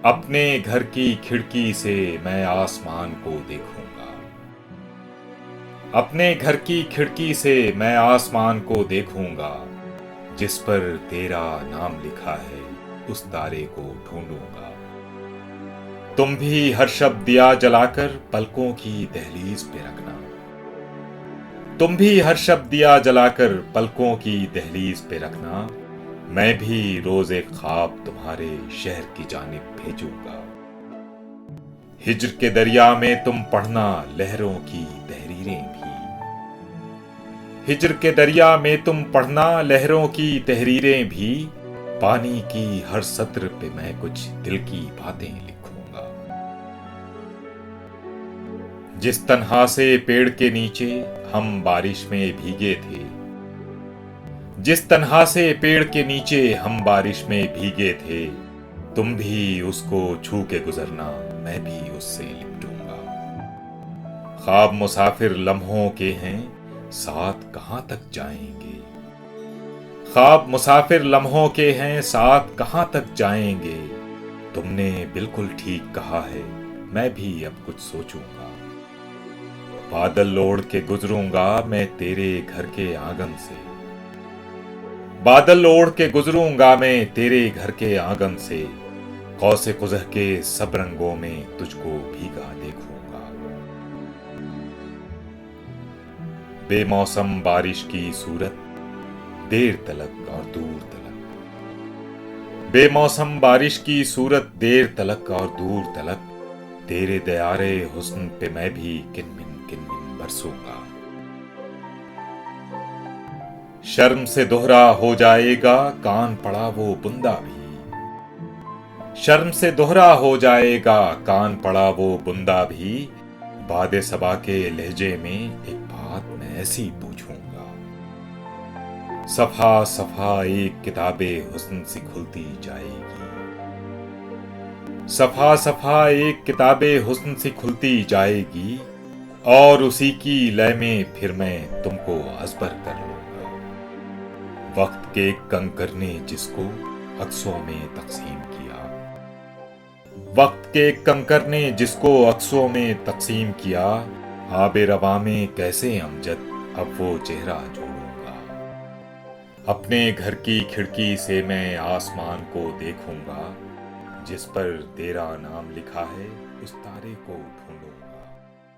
अपने घर की खिड़की से मैं आसमान को देखूंगा। अपने घर की खिड़की से मैं आसमान को देखूंगा। जिस पर तेरा नाम लिखा है उस तारे को ढूंढूंगा। तुम भी हर शब्द दिया जलाकर पलकों की दहलीज पे रखना। तुम भी हर शब्द दिया जलाकर पलकों की दहलीज पे रखना। मैं भी रोज एक ख्वाब तुम्हारे शहर की जानिब भेजूंगा। हिज्र के दरिया में तुम पढ़ना लहरों की तहरीरें भी। हिज्र के दरिया में तुम पढ़ना लहरों की तहरीरें भी। पानी की हर सत्र पे मैं कुछ दिल की बातें लिखूंगा। जिस तन्हा से पेड़ के नीचे हम बारिश में भीगे थे। जिस तन्हा से पेड़ के नीचे हम बारिश में भीगे थे। तुम भी उसको छू के गुजरना, मैं भी उससे लिपटूंगा। ख्वाब मुसाफिर लम्हों के हैं, साथ कहां तक जाएंगे। ख्वाब मुसाफिर लम्हों के हैं, साथ कहां तक जाएंगे। तुमने बिल्कुल ठीक कहा है, मैं भी अब कुछ सोचूंगा। बादल ओढ़ के गुजरूंगा मैं तेरे घर के आंगन से। बादल ओढ़ के गुजरूंगा मैं तेरे घर के आंगन से। कौसे कुजह के सब रंगों में तुझको भीगा देखूंगा। बेमौसम बारिश की सूरत देर तलक और दूर तलक। बेमौसम बारिश की सूरत देर तलक और दूर तलक। तेरे दयारे हुस्न पे मैं भी किनमिन बरसूंगा। शर्म से दोहरा हो जाएगा कान पड़ा वो बुंदा भी। शर्म से दोहरा हो जाएगा कान पड़ा वो बुंदा भी। बादे सबा के लहजे में एक बात मैं ऐसी पूछूंगा। सफा सफा एक किताबे हुस्न सी खुलती जाएगी। सफा सफा एक किताबे हुस्न सी खुलती जाएगी। और उसी की लय में फिर मैं तुमको अजबर कर लूंगा। वक्त के कंकर ने जिसको अक्सों में तकसीम किया। वक्त के कंकर ने जिसको अक्सों में तकसीम किया। आबे रवा में कैसे अमजद अब वो चेहरा जोड़ूंगा। अपने घर की खिड़की से मैं आसमान को देखूंगा। जिस पर तेरा नाम लिखा है उस तारे को ढूंढूंगा।